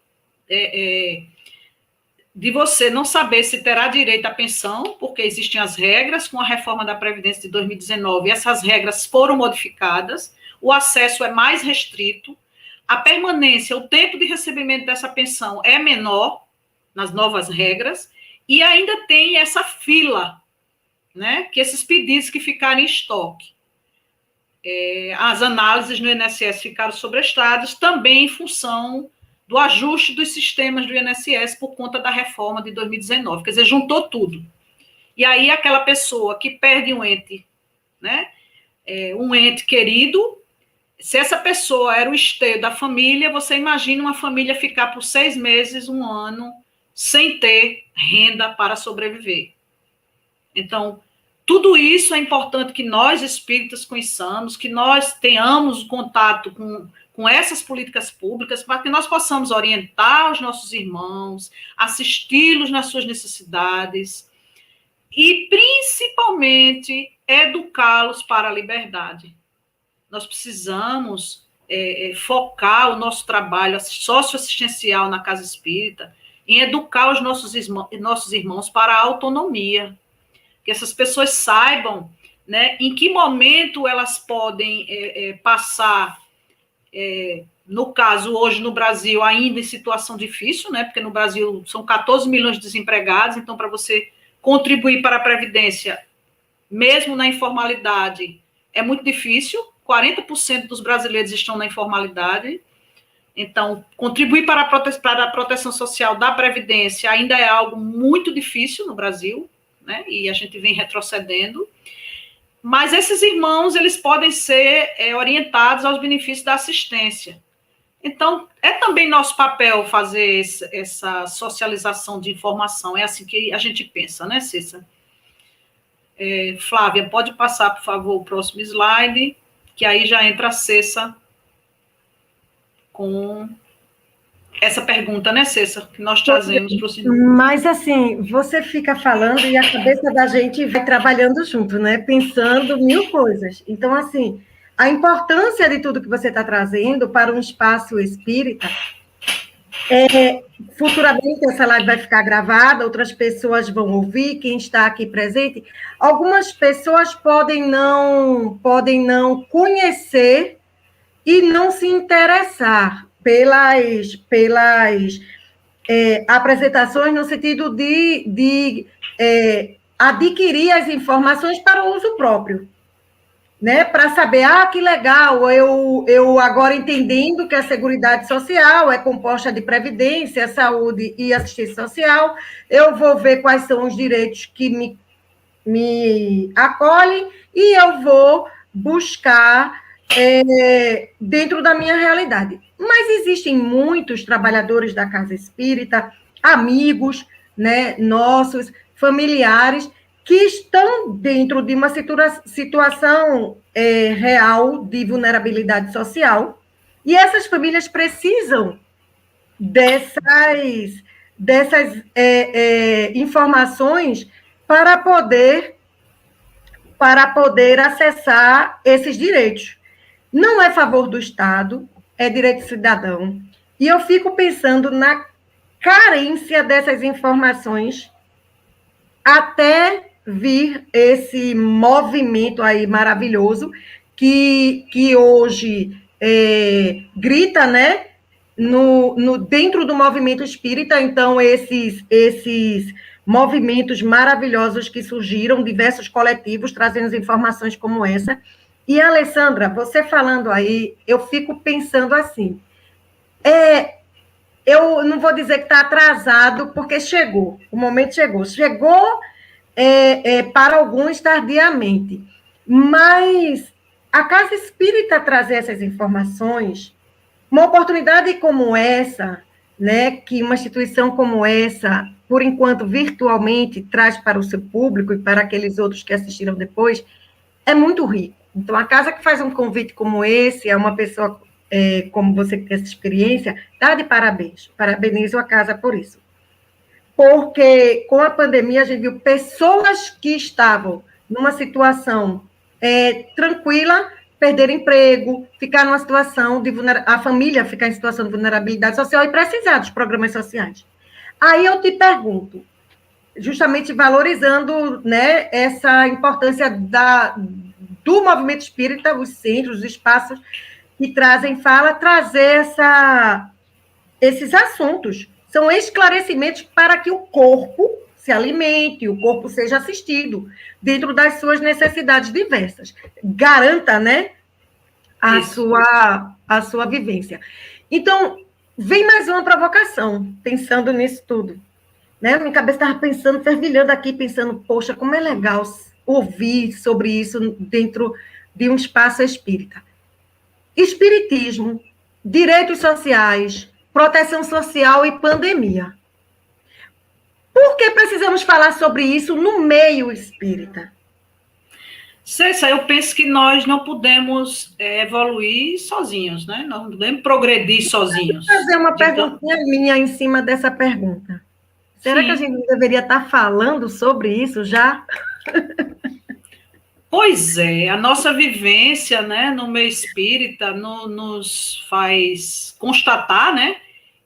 de você não saber se terá direito à pensão, porque existem as regras com a reforma da Previdência de 2019, e essas regras foram modificadas, o acesso é mais restrito, a permanência, o tempo de recebimento dessa pensão é menor nas novas regras, e ainda tem essa fila, né, que esses pedidos que ficaram em estoque. As análises no INSS ficaram sobrestadas, também em função do ajuste dos sistemas do INSS por conta da reforma de 2019, quer dizer, juntou tudo. E aí aquela pessoa que perde um ente, né, um ente querido, se essa pessoa era o esteio da família, você imagina uma família ficar por 6 meses, 1 ano, sem ter renda para sobreviver. Então, tudo isso é importante que nós, espíritas, conheçamos, que nós tenhamos contato com essas políticas públicas, para que nós possamos orientar os nossos irmãos, assisti-los nas suas necessidades e, principalmente, educá-los para a liberdade. Nós precisamos focar o nosso trabalho socioassistencial na Casa Espírita em educar os nossos irmãos para a autonomia, que essas pessoas saibam, né, em que momento elas podem passar, no caso, hoje no Brasil, ainda em situação difícil, né, porque no Brasil são 14 milhões de desempregados, então, para você contribuir para a Previdência, mesmo na informalidade, é muito difícil, 40% dos brasileiros estão na informalidade, então, contribuir para a proteção social da Previdência ainda é algo muito difícil no Brasil, né? E a gente vem retrocedendo, mas esses irmãos, eles podem ser orientados aos benefícios da assistência. Então, é também nosso papel fazer essa socialização de informação, é assim que a gente pensa, né, Cissa? Flávia, pode passar, por favor, o próximo slide, que aí já entra a Cissa com essa pergunta, né, Cessa, que nós trazemos para o senhor. Mas, assim, você fica falando e a cabeça da gente vai trabalhando junto, né? Pensando 1000 coisas. Então, assim, a importância de tudo que você está trazendo para um espaço espírita, futuramente essa live vai ficar gravada, outras pessoas vão ouvir, quem está aqui presente. Algumas pessoas podem não conhecer e não se interessar pelas apresentações no sentido de adquirir as informações para o uso próprio, né? Para saber, que legal, eu agora entendendo que a Seguridade Social é composta de Previdência, Saúde e Assistência Social, eu vou ver quais são os direitos que me acolhem e eu vou buscar dentro da minha realidade. Mas existem muitos trabalhadores da Casa Espírita, amigos, né, nossos, familiares, que estão dentro de uma situação real de vulnerabilidade social, e essas famílias precisam dessas informações para poder acessar esses direitos. Não é favor do Estado, é direito cidadão. E eu fico pensando na carência dessas informações até vir esse movimento aí maravilhoso que hoje grita, né, dentro do movimento espírita. Então, esses movimentos maravilhosos que surgiram, diversos coletivos trazendo informações como essa. E, Alessandra, você falando aí, eu fico pensando assim, eu não vou dizer que está atrasado, porque chegou, o momento chegou para alguns tardiamente, mas a Casa Espírita trazer essas informações Uma oportunidade como essa, né, que uma instituição como essa, por enquanto virtualmente, traz para o seu público e para aqueles outros que assistiram depois, é muito rico. Então, a casa que faz um convite como esse, a uma pessoa como você que tem essa experiência, está de parabéns. Parabenizo a casa por isso. Porque com a pandemia a gente viu pessoas que estavam numa situação tranquila perder emprego, ficar numa situação de a família ficar em situação de vulnerabilidade social e precisar dos programas sociais. Aí eu te pergunto, justamente valorizando, né, essa importância do movimento espírita, os centros, os espaços que trazem fala, trazer esses assuntos. São esclarecimentos para que o corpo se alimente, o corpo seja assistido dentro das suas necessidades diversas. Garanta, né, a sua vivência. Então, vem mais uma provocação, pensando nisso tudo. Né? Minha cabeça estava pensando, fervilhando aqui, pensando, poxa, como é legal ouvir sobre isso dentro de um espaço espírita. Espiritismo, direitos sociais, proteção social e pandemia. Por que precisamos falar sobre isso no meio espírita? Cessa, eu penso que nós não podemos evoluir sozinhos, né? Não podemos progredir sozinhos. Vou fazer uma perguntinha minha em cima dessa pergunta. Será que a gente não deveria estar falando sobre isso já? Pois é, a nossa vivência, né, no meio espírita nos faz constatar, né,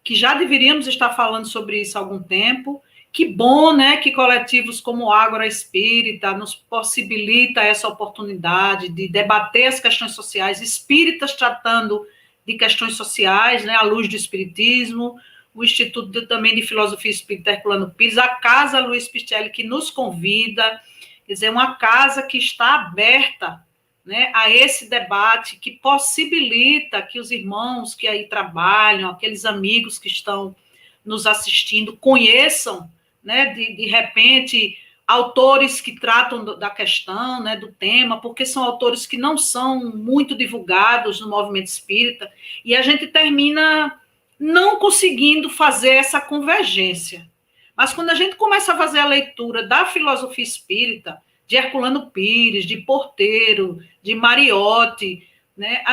que já deveríamos estar falando sobre isso há algum tempo. Que bom, né, que coletivos como o Ágora Espírita nos possibilita essa oportunidade de debater as questões sociais, espíritas tratando de questões sociais, né, à luz do espiritismo, o Instituto também de Filosofia Espírita Herculano Pires, a Casa Luiz Picelli, que nos convida, quer dizer, uma casa que está aberta, né, a esse debate, que possibilita que os irmãos que aí trabalham, aqueles amigos que estão nos assistindo, conheçam, né, de repente, autores que tratam da questão, né, do tema, porque são autores que não são muito divulgados no movimento espírita, e a gente termina não conseguindo fazer essa convergência. Mas quando a gente começa a fazer a leitura da filosofia espírita, de Herculano Pires, de Porteiro, de Mariotti, né,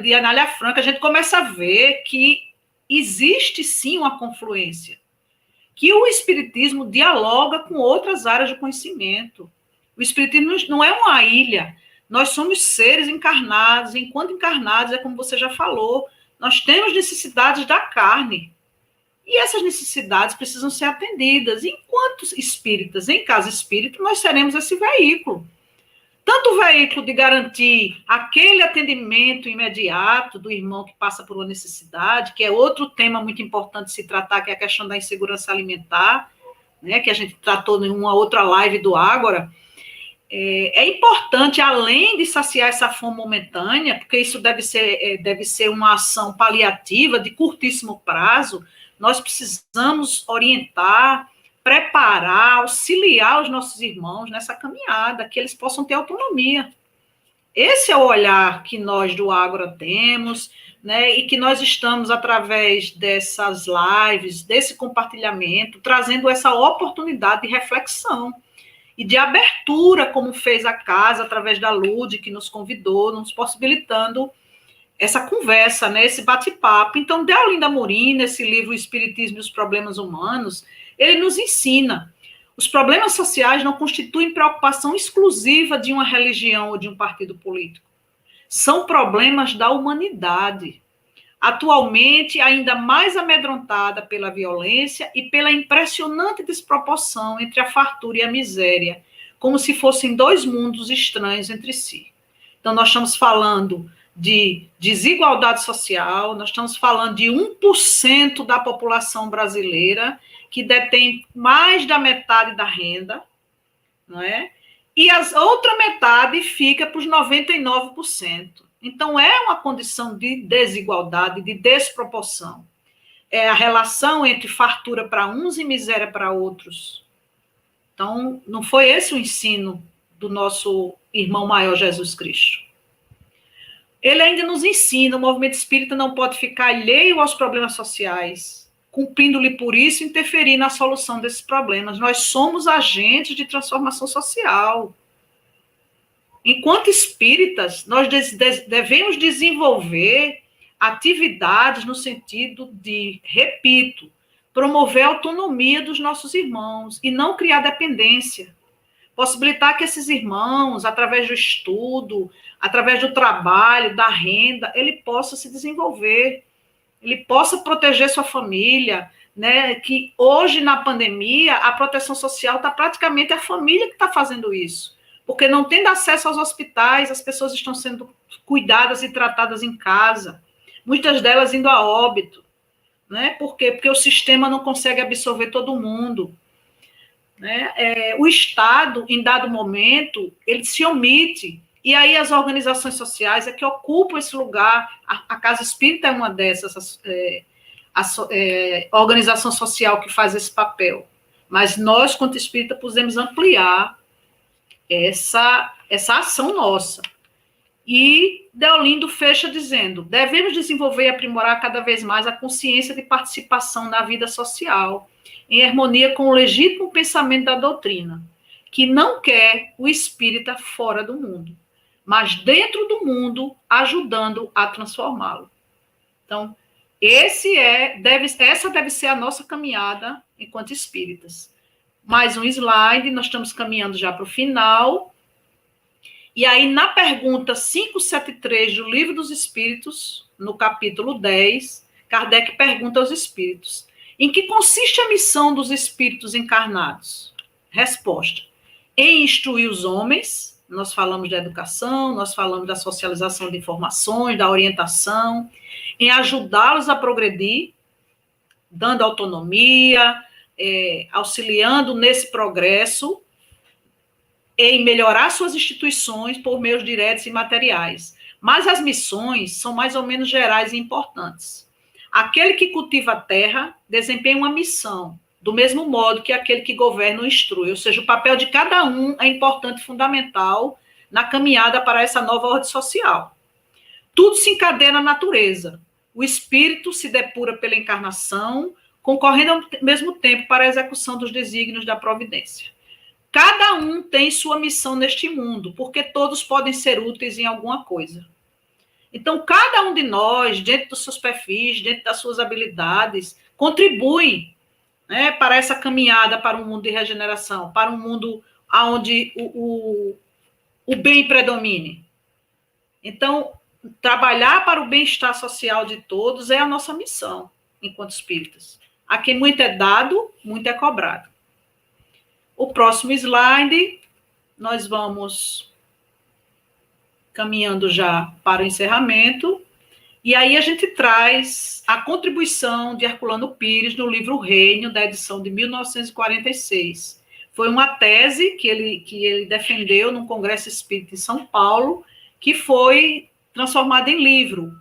de Anália Franca, a gente começa a ver que existe sim uma confluência, que o espiritismo dialoga com outras áreas de conhecimento. O espiritismo não é uma ilha, nós somos seres encarnados, enquanto encarnados, é como você já falou, nós temos necessidades da carne, e essas necessidades precisam ser atendidas. Enquanto espíritas, em casa espírita, nós seremos esse veículo. Tanto o veículo de garantir aquele atendimento imediato do irmão que passa por uma necessidade, que é outro tema muito importante de se tratar, que é a questão da insegurança alimentar, né, que a gente tratou em uma outra live do Ágora. É importante, além de saciar essa fome momentânea, porque isso deve ser uma ação paliativa de curtíssimo prazo, nós precisamos orientar, preparar, auxiliar os nossos irmãos nessa caminhada, que eles possam ter autonomia. Esse é o olhar que nós do Ágora temos, né, e que nós estamos, através dessas lives, desse compartilhamento, trazendo essa oportunidade de reflexão e de abertura, como fez a casa, através da Lude, que nos convidou, nos possibilitando essa conversa, né, esse bate-papo. Então, Deolinda Amorim, nesse livro O Espiritismo e os Problemas Humanos, ele nos ensina: os problemas sociais não constituem preocupação exclusiva de uma religião ou de um partido político. São problemas da humanidade, atualmente ainda mais amedrontada pela violência e pela impressionante desproporção entre a fartura e a miséria, como se fossem dois mundos estranhos entre si. Então, nós estamos falando de desigualdade social, nós estamos falando de 1% da população brasileira que detém mais da metade da renda, não é? E a outra metade fica para os 99%. Então, é uma condição de desigualdade, de desproporção. É a relação entre fartura para uns e miséria para outros. Então, não foi esse o ensino do nosso irmão maior Jesus Cristo. ele ainda nos ensina, o movimento espírita não pode ficar alheio aos problemas sociais, cumprindo-lhe por isso interferir na solução desses problemas. Nós somos agentes de transformação social. Enquanto espíritas, nós devemos desenvolver atividades no sentido de, repito, promover a autonomia dos nossos irmãos e não criar dependência. Possibilitar que esses irmãos, através do estudo, através do trabalho, da renda, ele possa se desenvolver, ele possa proteger sua família, né? Que hoje, na pandemia, a proteção social está praticamente a família que está fazendo isso. Porque não tendo acesso aos hospitais, as pessoas estão sendo cuidadas e tratadas em casa, muitas delas indo a óbito, né? Por quê? Porque o sistema não consegue absorver todo mundo, né? O Estado, em dado momento, ele se omite, e aí as organizações sociais é que ocupam esse lugar. A Casa Espírita é uma dessas, a organização social que faz esse papel, mas nós, quanto espírita, podemos ampliar essa ação nossa. E Deolindo fecha dizendo: devemos desenvolver e aprimorar cada vez mais a consciência de participação na vida social, em harmonia com o legítimo pensamento da doutrina, que não quer o espírita fora do mundo, mas dentro do mundo, ajudando a transformá-lo. Então, essa deve ser a nossa caminhada enquanto espíritas. Mais um slide, nós estamos caminhando já para o final. E aí, na pergunta 573 do Livro dos Espíritos, no capítulo 10, Kardec pergunta aos espíritos: em que consiste a missão dos espíritos encarnados? Resposta: em instruir os homens. Nós falamos da educação, nós falamos da socialização de informações, da orientação, em ajudá-los a progredir, dando autonomia, auxiliando nesse progresso, em melhorar suas instituições por meios diretos e materiais. Mas as missões são mais ou menos gerais e importantes. Aquele que cultiva a terra desempenha uma missão, do mesmo modo que aquele que governa ou instrui. Ou seja, o papel de cada um é importante e fundamental na caminhada para essa nova ordem social. Tudo se encadeia na natureza. O espírito se depura pela encarnação, concorrendo ao mesmo tempo para a execução dos desígnios da providência. Cada um tem sua missão neste mundo, porque todos podem ser úteis em alguma coisa. Então, cada um de nós, dentro dos seus perfis, dentro das suas habilidades, contribui, né, para essa caminhada para um mundo de regeneração, para um mundo onde o bem predomine. Então, trabalhar para o bem-estar social de todos é a nossa missão, enquanto espíritas. A quem muito é dado, muito é cobrado. O próximo slide, nós vamos caminhando já para o encerramento, e aí a gente traz a contribuição de Herculano Pires no livro Reino, da edição de 1946. Foi uma tese que ele defendeu num congresso espírita em São Paulo, que foi transformada em livro.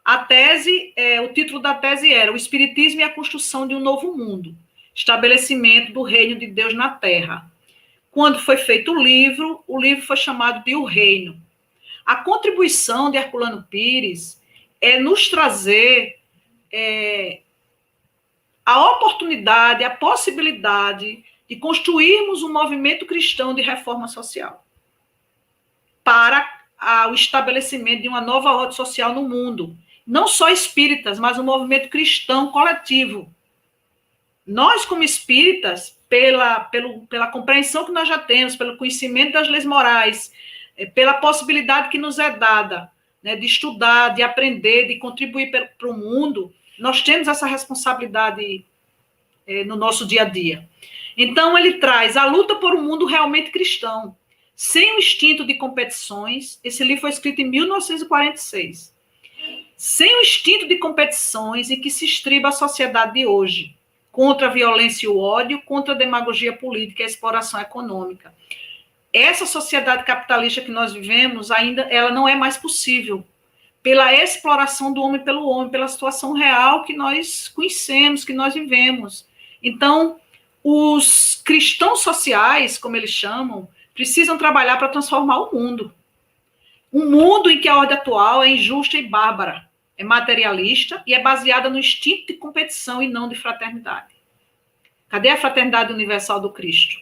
A tese, o título da tese era O Espiritismo e a Construção de um Novo Mundo, estabelecimento do reino de Deus na Terra. Quando foi feito o livro foi chamado de O Reino. A contribuição de Herculano Pires é nos trazer a oportunidade, a possibilidade de construirmos um movimento cristão de reforma social para o estabelecimento de uma nova ordem social no mundo. Não só espíritas, mas um movimento cristão coletivo. Nós, como espíritas, pela compreensão que nós já temos, pelo conhecimento das leis morais, pela possibilidade que nos é dada, né, de estudar, de aprender, de contribuir para o mundo, nós temos essa responsabilidade no nosso dia a dia. Então, ele traz a luta por um mundo realmente cristão, sem o instinto de competições. Esse livro foi escrito em 1946. Sem o instinto de competições em que se estriba a sociedade de hoje, contra a violência e o ódio, contra a demagogia política e a exploração econômica. Essa sociedade capitalista que nós vivemos, ainda ela não é mais possível, pela exploração do homem pelo homem, pela situação real que nós conhecemos, que nós vivemos. Então, os cristãos sociais, como eles chamam, precisam trabalhar para transformar o mundo. Um mundo em que a ordem atual é injusta e bárbara, é materialista e é baseada no instinto de competição e não de fraternidade. Cadê a fraternidade universal do Cristo?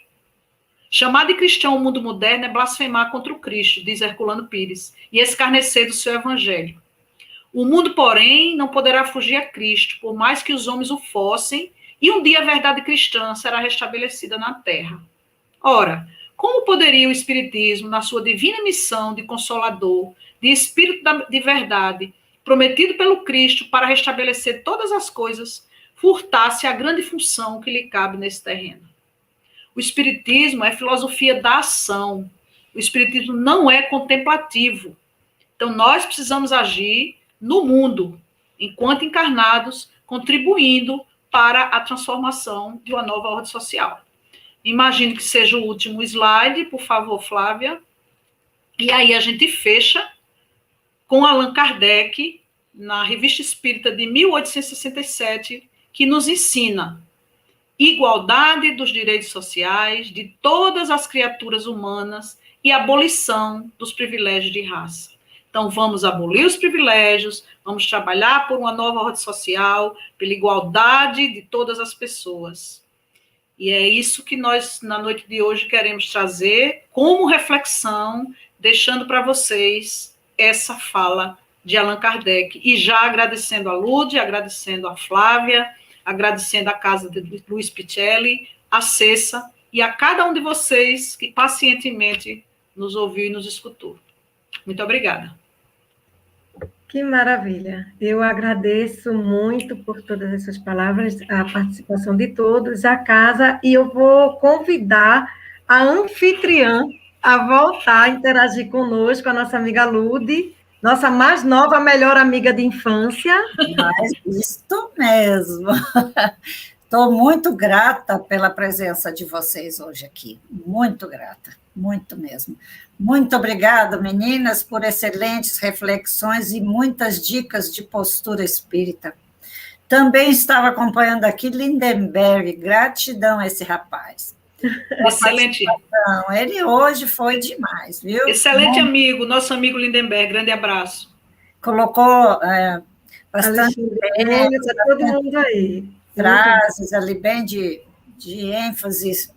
Chamar de cristão o mundo moderno é blasfemar contra o Cristo, diz Herculano Pires, e escarnecer do seu evangelho. O mundo, porém, não poderá fugir a Cristo, por mais que os homens o fossem, e um dia a verdade cristã será restabelecida na terra. Ora, como poderia o Espiritismo, na sua divina missão de consolador, de espírito de verdade, prometido pelo Cristo para restabelecer todas as coisas, furtar-se a grande função que lhe cabe nesse terreno? O Espiritismo é filosofia da ação. O Espiritismo não é contemplativo. Então, nós precisamos agir no mundo, enquanto encarnados, contribuindo para a transformação de uma nova ordem social. Imagino que seja o último slide, por favor, Flávia. E aí a gente fecha com Allan Kardec, na Revista Espírita de 1867, que nos ensina igualdade dos direitos sociais de todas as criaturas humanas e abolição dos privilégios de raça. Então, vamos abolir os privilégios, vamos trabalhar por uma nova ordem social, pela igualdade de todas as pessoas. E é isso que nós, na noite de hoje, queremos trazer como reflexão, deixando para vocês essa fala de Allan Kardec. E já agradecendo a Lúdia, agradecendo a Flávia, agradecendo a casa de Luiz Picelli, a Cessa e a cada um de vocês que pacientemente nos ouviu e nos escutou. Muito obrigada. Que maravilha. Eu agradeço muito por todas essas palavras, a participação de todos, a casa, e eu vou convidar a anfitriã a voltar a interagir conosco, a nossa amiga Lude, nossa mais nova, melhor amiga de infância. Mas isto mesmo. Estou muito grata pela presença de vocês hoje aqui. Muito grata, muito mesmo. Muito obrigada, meninas, por excelentes reflexões e muitas dicas de postura espírita. Também estava acompanhando aqui Lindenberg, gratidão a esse rapaz. Excelente. Ele hoje foi demais, viu? Excelente amigo, nosso amigo Lindenberg, grande abraço. Colocou bastante todo mundo aí. Frases ali bem de ênfase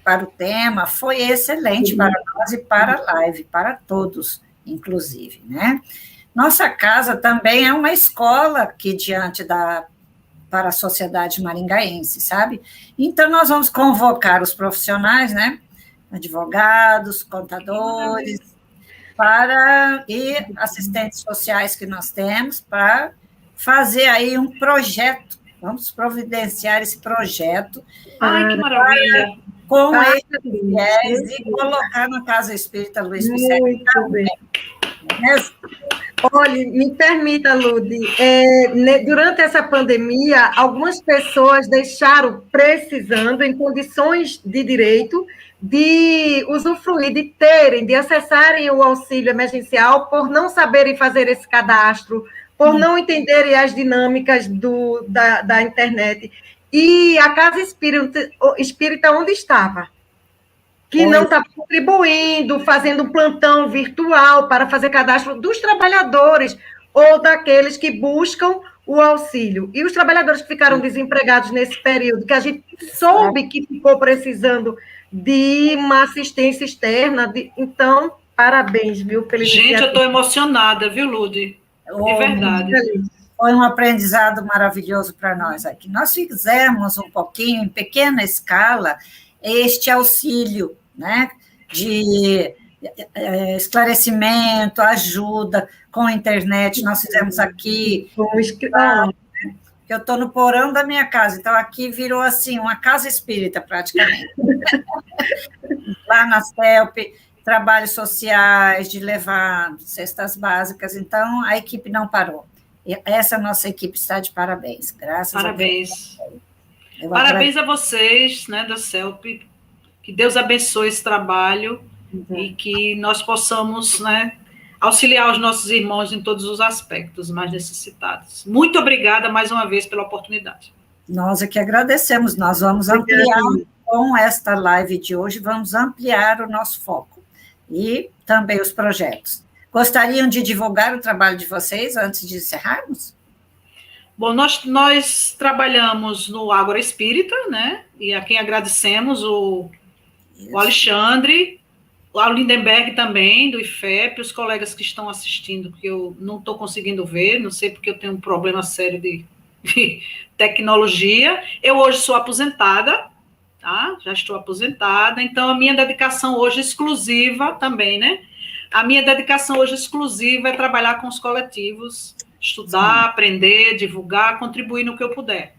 para o tema, foi excelente para nós e para a live, para todos, inclusive, né? Nossa casa também é uma escola aqui para a sociedade maringaense, sabe? Então, nós vamos convocar os profissionais, né? Advogados, contadores, e assistentes sociais que nós temos, para fazer aí um projeto. Vamos providenciar esse projeto. Ai, que maravilha! Com esse viés e colocar na Casa Espírita Luiz Picelli. Muito bem. Olha, me permita, Lude, durante essa pandemia, algumas pessoas deixaram precisando, em condições de direito, de usufruir, de acessarem o auxílio emergencial por não saberem fazer esse cadastro, por não entenderem as dinâmicas da internet. E a Casa Espírita onde estava? Que não estava contribuindo, fazendo um plantão virtual para fazer cadastro dos trabalhadores ou daqueles que buscam o auxílio. E os trabalhadores que ficaram desempregados nesse período, que a gente soube que ficou precisando de uma assistência externa. Então, parabéns, viu? Gente, eu estou emocionada, viu, Lude? De verdade. Foi um aprendizado maravilhoso para nós aqui. Nós fizemos um pouquinho, em pequena escala, este auxílio, né, de esclarecimento, ajuda com a internet. Nós fizemos aqui, eu estou no porão da minha casa, então aqui virou assim, uma casa espírita, praticamente. Lá na CELP, trabalhos sociais, de levar cestas básicas, então a equipe não parou. Essa nossa equipe está de parabéns, graças a Deus. Parabéns a vocês, né, da CELP, que Deus abençoe esse trabalho e que nós possamos, né, auxiliar os nossos irmãos em todos os aspectos mais necessitados. Muito obrigada mais uma vez pela oportunidade. Nós é que agradecemos, nós vamos ampliar com esta live de hoje, vamos ampliar o nosso foco e também os projetos. Gostariam de divulgar o trabalho de vocês antes de encerrarmos? Bom, nós trabalhamos no Ágora Espírita, né? E a quem agradecemos o Alexandre, o Lindenberg também, do IFEP, os colegas que estão assistindo, que eu não estou conseguindo ver, não sei porque eu tenho um problema sério de tecnologia. Eu hoje sou aposentada, tá? Já estou aposentada, então a minha dedicação hoje exclusiva também, né? A minha dedicação hoje exclusiva é trabalhar com os coletivos, estudar, aprender, divulgar, contribuir no que eu puder.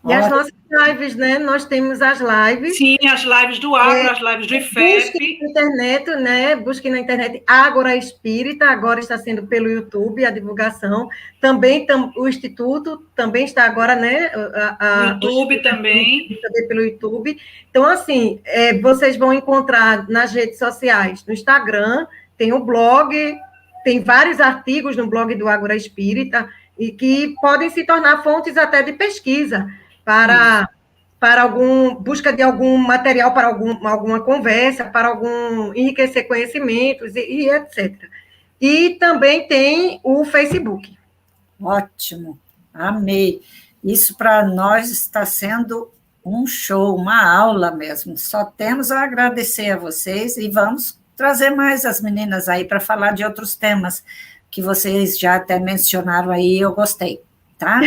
E as nossas lives, né? Nós temos as lives. Sim, as lives do Ágora, as lives do IFEP. Busque na internet, né? Busque na internet Ágora Espírita, agora está sendo pelo YouTube a divulgação. Também o Instituto também está agora, né? No YouTube também. Também pelo YouTube. Então, assim, vocês vão encontrar nas redes sociais, no Instagram, tem o blog, tem vários artigos no blog do Ágora Espírita, e que podem se tornar fontes até de pesquisa para busca de algum material, para alguma conversa, para enriquecer conhecimentos e etc. E também tem o Facebook. Ótimo, amei. Isso para nós está sendo um show, uma aula mesmo. Só temos a agradecer a vocês e vamos trazer mais as meninas aí para falar de outros temas que vocês já até mencionaram aí, eu gostei, tá?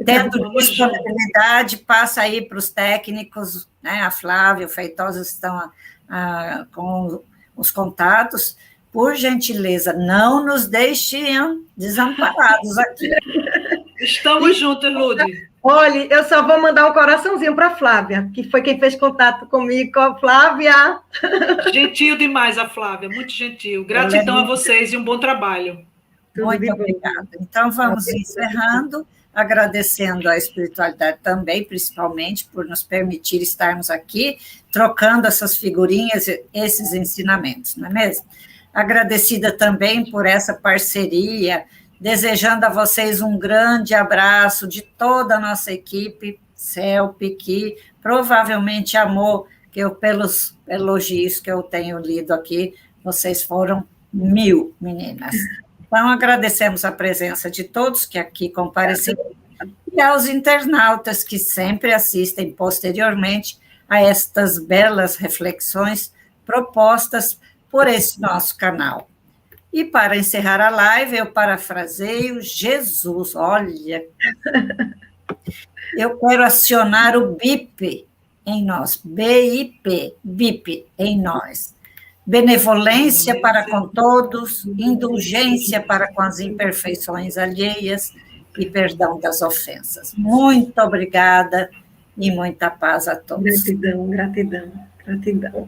Tendo disponibilidade, passa aí para os técnicos, né? A Flávia, o Feitosa estão com os contatos. Por gentileza, não nos deixem desamparados aqui. Estamos juntos, Ludi. Olha, eu só vou mandar um coraçãozinho para a Flávia, que foi quem fez contato comigo, com a Flávia. Gentil demais a Flávia, muito gentil. Gratidão a vocês e um bom trabalho. Muito obrigada. Então, vamos encerrando, agradecendo a espiritualidade também, principalmente, por nos permitir estarmos aqui, trocando essas figurinhas, esses ensinamentos, não é mesmo? Agradecida também por essa parceria, desejando a vocês um grande abraço de toda a nossa equipe, CELP, que provavelmente amou, que eu, pelos elogios que eu tenho lido aqui, vocês foram 1000 meninas. Então, agradecemos a presença de todos que aqui compareceram e aos internautas que sempre assistem posteriormente a estas belas reflexões propostas por esse nosso canal. E para encerrar a live, eu parafraseio Jesus. Olha, eu quero acionar o BIP em nós, BIP, BIP em nós. Benevolência para com todos, indulgência para com as imperfeições alheias e perdão das ofensas. Muito obrigada e muita paz a todos. Gratidão, gratidão, gratidão.